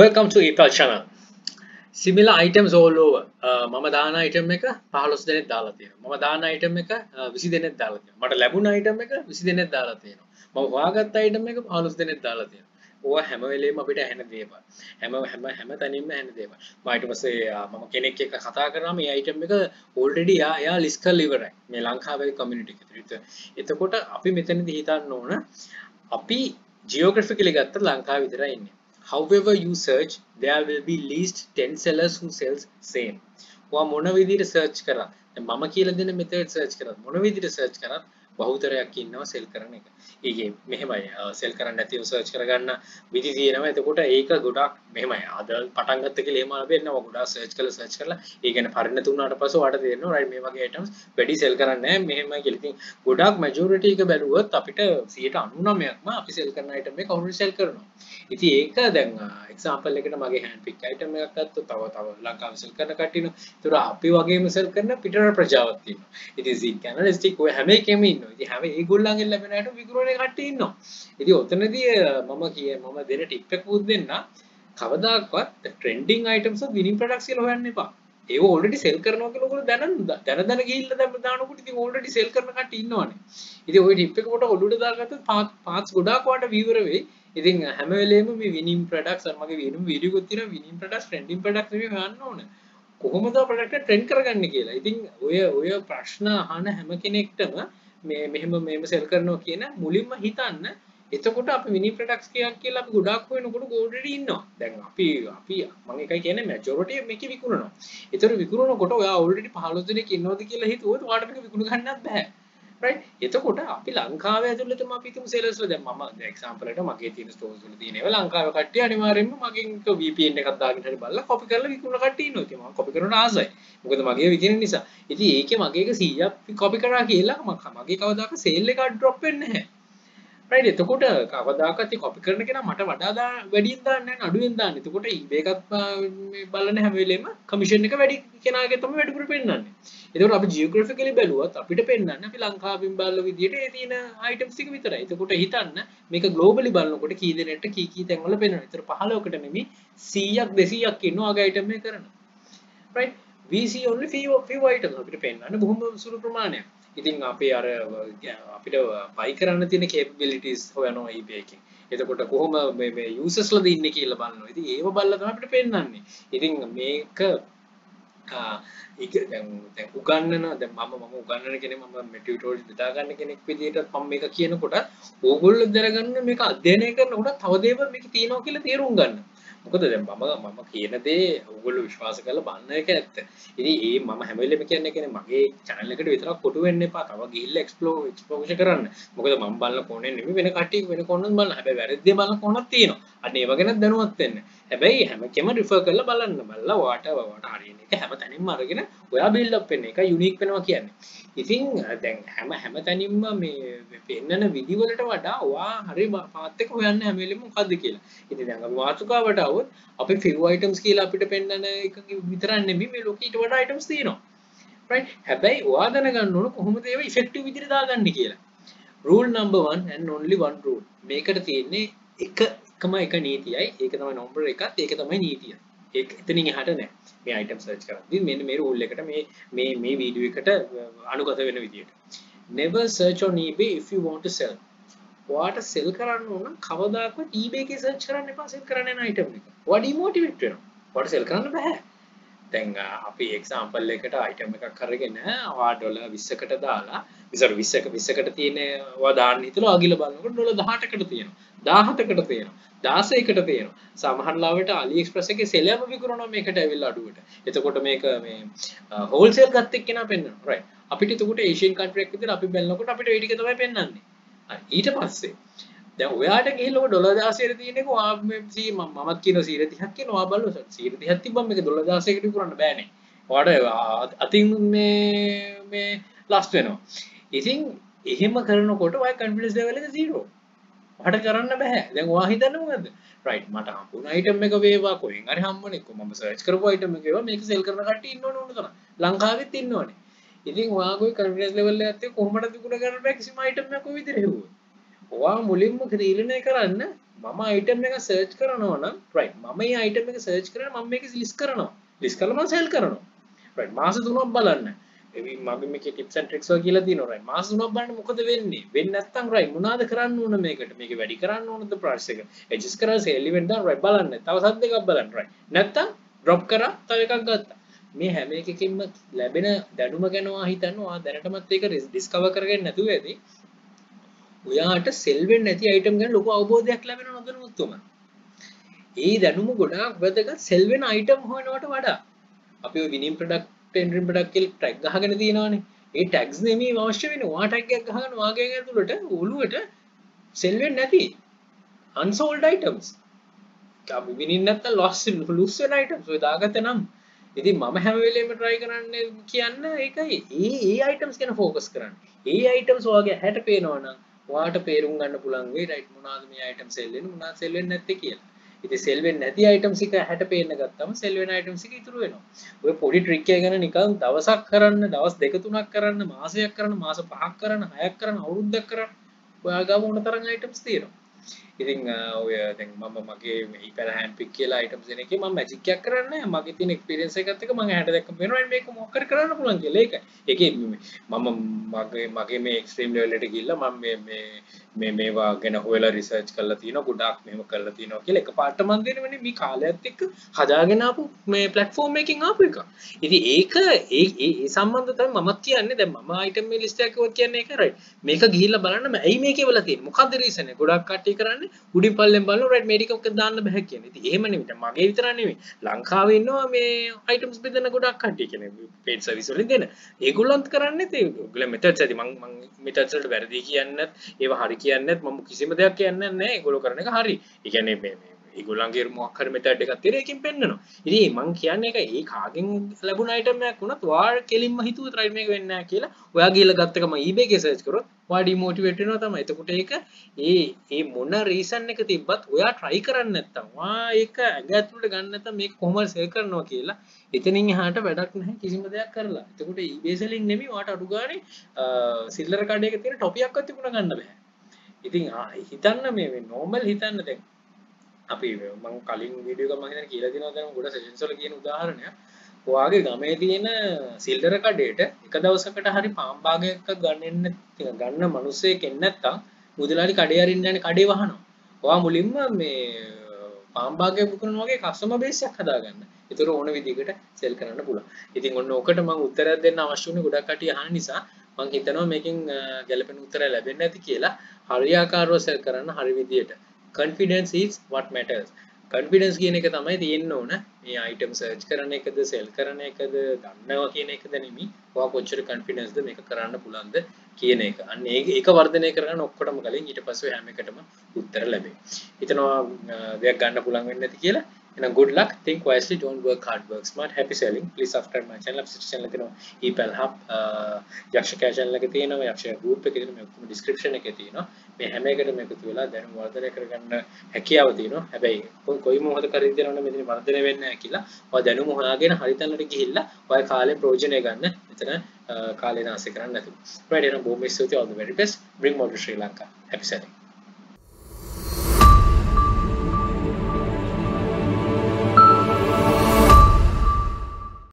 Welcome to April channel. Similar items all over. මම දාන item එක 15 දෙනෙක් දාලා තියෙනවා. මම දාන item එක 20 දෙනෙක් දාලා තියෙනවා. මට ලැබුණ item එක 20 දෙනෙක් දාලා තියෙනවා. මම හොයාගත්ත item එක 15 දෙනෙක් දාලා තියෙනවා. ඕවා හැම වෙලේම අපිට ඇහෙන දේවල්. හැම තැනින්ම ඇහෙන දේවල්. මම ඊට පස්සේ මම කෙනෙක් එක්ක කතා කරාම මේ item එක already එයා list කරලා ඉවරයි. මේ ලංකාවේ community එකට. එතකොට අපි මෙතනදී හිතන්න ඕන අපි geographically ගත්ත ලංකාවේ විතරයි ඉන්නේ. However you search, there will be least 10 sellers who sells same. ඔයා මොන විදිහට search කරා? දැන් මම කියලා දෙන method search කරා. මොන විදිහට search කරත් බහුතරයක් ඉන්නවා sell කරන එක. ඒකේ මෙහෙමයි sell කරන්න නැතිව search කරගන්න විදි තියෙනවා. එතකොට ඒක ගොඩක් මෙහෙමයි. අද පටන් ගත්ත කියලා එහෙම වෙන්නවා. ගොඩක් search කරලා ඒ කියන්නේ පරිණත වුණාට පස්සේ ඔයාලට තේරෙනවා right මේ වගේ items වැඩි sell කරන්නේ නැහැ. මෙහෙමයි කියලා. ඉතින් ගොඩක් majority එක බැලුවොත් අපිට 99%ක්ම අපි sell කරන item එක කවුරුත් sell කරනවා. ඉතින් ඒක දැන් example එකකට මගේ hand pick item එකක් ගත්තොත් තව ලංකාවේ sell කරන කට්ටියන. ඒතර අපි වගේම sell කරන පිටර ප්‍රජාවක් තියෙනවා. ඉතින් Zik analytic ඔය හැම එකෙම ඉන්නවා. ඉතින් හැම ඒගොල්ලන්ගෙන් ලැබෙන අයට විකුණන කට්ටිය ඉන්නවා. ඉතින් ඔතනදී මම දෙන ටිප් එකකුත් දෙන්න කවදාකවත් trending items of winning products කියලා හොයන්න එපා. ඒව already sell කරනවා කියලා ඔයගොල්ලෝ දැන ගිහිල්ලා දැන් දානකොට ඉතින් already sell කරන කට්ටිය ඉන්නවනේ. ඉතින් ওই ටිප් එක කොට ඔළුවට දාගත්තොත් පාත්ස් ගොඩාක් වට විවර වෙයි. ඉතින් හැම වෙලේම මේ winning products අර මගේ වෙනම වීඩියෝ එකක් තියෙනවා winning products trending products නෙවෙයි හොයන්න ඕන. කොහොමද product එක trend කරගන්නේ කියලා. ඉතින් ඔය ප්‍රශ්න අහන හැම කෙනෙක්ටම මෙහෙම sell කරනවා කියන මුලින්ම හිතන්න. එතකොට අපි winning products කියලා අපි ගොඩාක් හොයනකොට already ඉන්නවා. දැන් අපි මම එකයි කියන්නේ majority මේක විකුණනවා. ඒතර විකුණනකොට ඔයා already 15 දෙනෙක් ඉන්නවද කියලා හිතුවොත් ඔයාලට මේක විකුණ ගන්නත් බෑ. right එතකොට අපි ලංකාවේ ඇතුළතම අපි තුමු සෙලර්ස්ලා දැන් මම example එකට මගේ තියෙන stores වල තියෙන ඒවා ලංකාවේ කට්ටිය අනිවාර්යෙන්ම මගෙන් VPN එකක් දාගෙන හරි බලලා copy කරලා විකුණන කට්ටිය ඉන්නවා. ඉතින් මම copy කරන ආසයි. මොකද මගේ විදින නිසා. ඉතින් ඒකේ මගේ එක 100ක් copy කරා කියලා මගේ කවදාක sale එක drop වෙන්නේ නැහැ. right එතකොට කවදාකවත් copy කරන කෙනා මට වඩා වැඩියෙන් දාන්නේ නැහැ අඩුවෙන් දාන්නේ. එතකොට eBay එකත් මේ බලන හැම වෙලෙම commission එක වැඩි කෙනාගේ තමයි වැඩිපුර පෙන්නන්නේ. එතකොට අපි geographically බැලුවත් අපිට පෙන්නන්නේ අපි ලංකාවෙන් බලන විදිහට ඒ තියෙන items ටික විතරයි. එතකොට හිතන්න මේක globally බලනකොට කී දෙනෙක්ට කී තැන්වල පෙන්වනවා. ඒතර 15කට නෙමෙයි 100ක් 200ක් ඉන්නවා ආගේ item එක කරන. right we see only few items අපිට පෙන්වන්නේ බොහොම සුළු ප්‍රමාණයක්. ඉතින් අපේ අර අපිට buy කරන්න තියෙන capabilities හොයනවා eBay එකෙන්. එතකොට කොහොම මේ users ලාද ඉන්නේ කියලා බලනවා. ඉතින් ඒව බලලා තමයි අපිට පෙන්වන්නේ. ඉතින් මේක ඒක දැන් උගන්නන දැන් මම උගන්නන කෙනෙක් මම ටියුටෝරියල් බෙදා ගන්න කෙනෙක් විදිහට මම මේක කියනකොට ඕගොල්ලෝ දැනගන්න මේක අධ්‍යයනය කරනකොට තව දේවල් මේක තියෙනවා කියලා තේරුම් ගන්න. මොකද දැන් මම කියන දේ ඕගොල්ලෝ විශ්වාස කරලා බලන එක ඇත්ත. ඉතින් මම හැම වෙලෙම කියන්නේ මගේ channel එකට විතරක් කොටු වෙන්න එපා. තව ගිහිල්ලා explore කරන්න. මොකද මම බලන කොනේ නෙමෙයි වෙන කට්ටිය වෙන කොනක් බලන. හැබැයි වැරද්දේ බලන කොනක් තියෙනවා. අන්න ඒව ගැන දැනුවත් වෙන්න. හැබැයි හැම කෙම රිෆර් කරලා බලන්න. බලලා ඔයාට හරියන එක හැම තැනින්ම අරගෙන ඔයා build up වෙන්න. ඒක යුනික් වෙනවා කියන්නේ. ඉතින් දැන් හැම තැනින්ම මේ පෙන්නන විදි වලට වඩා ඔයා හරි පාත් එක හොයන්න හැම වෙලෙම මොකද්ද කියලා. ඉතින් දැන් අපි මාතෘකාවට આવොත් අපි few items කියලා අපිට පෙන්නන එක විතරක් නෙමෙයි මේ ලෝකෙ ඊට වඩා items තියෙනවා. right හැබැයි ඔයා දැනගන්න ඕන කොහොමද ඒව effective විදිහට දාගන්නේ කියලා. rule number 1 and only one rule. මේකට තියෙන්නේ එක නීතියයි. ඒක තමයි number එකත් ඒක තමයි නීතිය. ඒක එතනින් එහාට නෑ. මේ item search කරද්දී මෙන්න මේ rule එකට මේ වීඩියෝ එකට අනුගත වෙන විදිහට. never search on eBay if you want to sell. ඔයාට sell කරන්න ඕන කවදාකවත් eBay එකේ search කරන්න එපා sell කරන්න යන item එක. ඔයා demotivate වෙනවා. ඔයාට sell කරන්න බෑ. දැන් අපි example එකකට item එකක් අරගෙන ඔයා ඩොලර් 20කට දාලා විතර 20කට තියෙන ඔයා දාන්න හිතලා අගිල බලනකොට ඩොලර් 18කට තියෙනවා 17කට තියෙනවා 16කට තියෙනවා සමහර ලාවට AliExpress එකේ සෙලරම විකුණනවා මේකට ඇවිල්ලා අඩුවට. එතකොට මේක මේ wholesale ගත්ත එක්කෙනා පෙන්නනවා right. අපිට එතකොට Asian country එකක් විතර අපි බලනකොට අපිට ඒ ටික තමයි පෙන්වන්නේ. ඊට පස්සේ දැන් ඔයාට ගිහිල්ලා ඔය ඩොලර් 16ට තියෙන එක ඔයා මමත් කියනවා 130ක් කියනවා ඔයා බලන්න 130ක් තිබ්බම මේක ඩොලර් 16කට විකුණන්න බෑනේ. ඔයාට අතින් මේ ලස්ට් වෙනවා. ඉතින් එහෙම කරනකොට ඔයා confidence level එක 0. ඔයාට කරන්න බෑ. දැන් ඔයා හිතන්නේ මොකද්ද? right මට හම්බුන item එක වේවා කොහෙන් හරි හම්බුනේ මම search කරපු item එක වේවා මේක sell කරන කට්ටිය ඉන්නවනේ ඕන තරම්. ලංකාවෙත් ඉන්නවනේ. ඉතින් ඔයාගේ confidence level එකත් කොහොමද විකුණ ගන්න බෑ කිසිම item එකක් ඔය විදිහට හෙව්වොත්. ඔයා මුලින්ම තීරණය කරන්න මම item එක search කරනවා නම් right මම මේ item එක search කරලා මම මේක list කරනවා list කරලා මම sell කරනවා right මාස 3ක් බලන්න මගේ මේකේ tips and tricks වගේ කියලා තියෙනවා right මාස 3ක් බලන්න මොකද වෙන්නේ වෙන්නේ නැත්නම් right මොනවද කරන්න ඕන මේකට මේක වැඩි කරන්න ඕනද price එක adjust කරලා sell event දාන්න right බලන්න තව සත් දෙකක් බලන්න right නැත්නම් drop කරා තව එකක් ගත්තා මේ හැම එකකින්ම ලැබෙන දැනුම ගැන හිතනවා දැනටමත් ඒක discover කරගෙන නැතුව ඇති ඔයාට sell වෙන්නේ නැති item ගැන ලොකු අවබෝධයක් ලැබෙනව නොදැනුවත් උම ඒ දැනුම ගොඩාක් වැදගත් sell වෙන item හොයනවට වඩා අපි ඔය winning product tendering product කියලා tag ගහගෙන තියෙනවානේ ඒ tags නෙමෙයි අවශ්‍ය වෙන්නේ ඔයා tag එකක් ගහගෙන වාගේ ඇතුළට ඔළුවට sell වෙන්නේ නැති unsold items අපි winning නැත්නම් lose වෙන items ඔය දාගත්ත නම් ඉතින් මම හැම වෙලේම try කරන්නේ කියන්නේ ඒකයි ඒ items ගැන focus කරන්න ඒ items ඔයාගේ හැට පේනවනම් ඔයාට පේරුම් ගන්න පුළුවන් වෙයි right මොනවාද මේ item sell වෙන්නේ මොනවාද sell වෙන්නේ නැත්තේ කියලා ඉතින් sell වෙන්නේ නැති items එක හැට පේන්න ගත්තම sell වෙන items එක ඉතුරු වෙනවා. ඔය පොඩි trick එක ගැන නිකන් දවසක් කරන්න, දවස් දෙක තුනක් කරන්න, මාසයක් කරන්න, මාස 5ක් කරන්න, 6ක් කරන්න, අවුරුද්දක් කරන්න ඔයා ගාව මොන තරම් items තියෙනවා. ඉතින් ඔය දැන් මම මගේ ඊපැර hand pick කියලා items දෙන එකේ මම magic එකක් කරන්නේ නැහැ. මගේ තියෙන experience එකත් එක්ක මම හැට දැක්කම වෙනවා මේක මොකක් හරි කරන්න පුළුවන් කියලා. ඒකයි. මගේ මේ extreme level එකට ගිහිල්ලා මම මේවා ගැන හොයලා research කරලා තියෙනවා. ගොඩාක් මෙහෙම කරලා තියෙනවා කියලා එකපාරට මම දෙනවනේ මේ කාලයත් එක්ක හදාගෙන ආපු මේ platform එකකින් ආපු එක. ඉතින් ඒක ඒ සම්බන්ධ තමයි මමත් කියන්නේ. දැන් මම item මේ list එකක් කියන්නේ ඒක right. මේක ගිහිල්ලා බලන්න ඇයි මේකේ වල තියෙන්නේ. මොකද්ද reason එක? ගොඩක් කට්ටිය කරන්නේ උඩින් පල්ලෙන් බලනවා right මේ ටික ඔක්ක දාන්න බෑ කියන්නේ. ඉතින් එහෙම නෙමෙයි. මගේ විතර නෙමෙයි. ලංකාවේ ඉන්නවා මේ items බෙදන ගොඩක් කට්ටිය කියන්නේ paid service වලින් දෙන. ඒගොල්ලන්ත් කරන්නේ ඒගොල්ලෝ methods ඇති. මම methods වලට වැරදි කියන්නේ ඒවා හරි කියන්නේ මම කිසිම දෙයක් කියන්නේ නැහැ. ඒගොල්ලෝ කරන එක හරි. ඒ කියන්නේ මේ ඒගොල්ලන්ගේ මොකක් හරි method එකක් තියෙන එකකින් පෙන්නනවා. ඉතින් මම කියන්නේ ඒක ඒ කාගෙන් ලැබුණ item එකක් වුණත් ඔයා කෙලින්ම හිතුවත් right මේක වෙන්නේ නැහැ කියලා. ඔයා ගිහලා ගත්ත ගමන් eBay එකේ search කරොත් ඔයා demotivate වෙනවා තමයි. එතකොට ඒක ඒ මොන reason එක තිබ්බත් ඔයා try කරන්නේ නැත්තම් ඔයා ඒක ඇඟ ඇතුළට ගන්න නැත්තම් මේක කොහොමද sell කරනවා කියලා එතනින් එහාට වැඩක් නැහැ කිසිම දෙයක් කරලා. එතකොට eBay selling නෙමෙයි ඔයාට අඩු ගානේ සිල්ලර කඩේක තියෙන ටොපියක්වත් තිබුණා ගන්න බෑ. ඉතින් හිතන්න මේ normal හිතන්න දැන් අපි මම කලින් වීඩියෝ එකක් මම හිතන්නේ කියලා දෙනවා දැන් ගොඩ සෙෂන්ස් වල කියන උදාහරණයක්. ඔයාගේ ගමේ තියෙන සිල්ලර කඩේට එක දවසකට හරි පාම් භාගයක් ගන්න මිනිස්සෙක් එන්නේ නැත්තම් මුදලාලි කඩේ අරින්න යන්නේ කඩේ වහනවා. ඔයා මුලින්ම මේ පාම් භාගයක් බුකනවා වගේ කස්ටමර් බේස් එකක් හදාගන්න. ඒතර ඕන විදිහකට සෙල් කරන්න පුළුවන්. ඉතින් ඔන්න ඔකට මම උත්තරයක් දෙන්න අවශ්‍ය වුණේ ගොඩක් කට්ටිය අහන නිසා මම හිතනවා මේකෙන් ගැළපෙන උත්තරය ලැබෙන්නේ නැති කියලා. හරියාකාරව සෙල් කරන්න හරි විදිහට. Confidence is what matters. Confidence කියන එක තමයි තියෙන්න ඕන. මේ item search කරන එකද, sell කරන එකද, දන්නවා කියන එකද නෙමෙයි. ඔයා කොච්චර confidence ද මේක කරන්න පුළුවන්ද කියන එක. අන්න ඒක වර්ධනය කරගන්න ඔක්කොටම කලින් ඊට පස්සේ හැම එකටම උත්තර ලැබෙයි. හිතනවා දෙයක් ගන්න පුළුවන් වෙන්නේ නැති කියලා. එහෙනම් good luck, think wisely, don't work hard, work smart. Happy selling. Please subscribe my channel. channel එක තියෙනවා ePal Hub යක්ෂකයා channel එකේ තියෙනවා යක්ෂයා group එකේ තියෙනවා මේ ඔක්කොම description එකේ තියෙනවා. මේ හැම එකටම එකතු වෙලා දැනුම වර්ධනය කරගන්න හැකියාව තියෙනවා. හැබැයි කොයි මොහොතක හරි දෙනවනේ මෙතන වර්ධනය වෙන්නේ නැහැ කියලා. ඔය දැනුම හොයාගෙන හරිතැනට ගිහිල්ලා ඔය කාලේ ප්‍රයෝජනය ගන්න. මෙතන කාලේ නාස්ති කරන්න නැතුව. right එහෙනම් බොහොම ස්තුතියි all the very best. Bring more to Sri Lanka. Happy selling.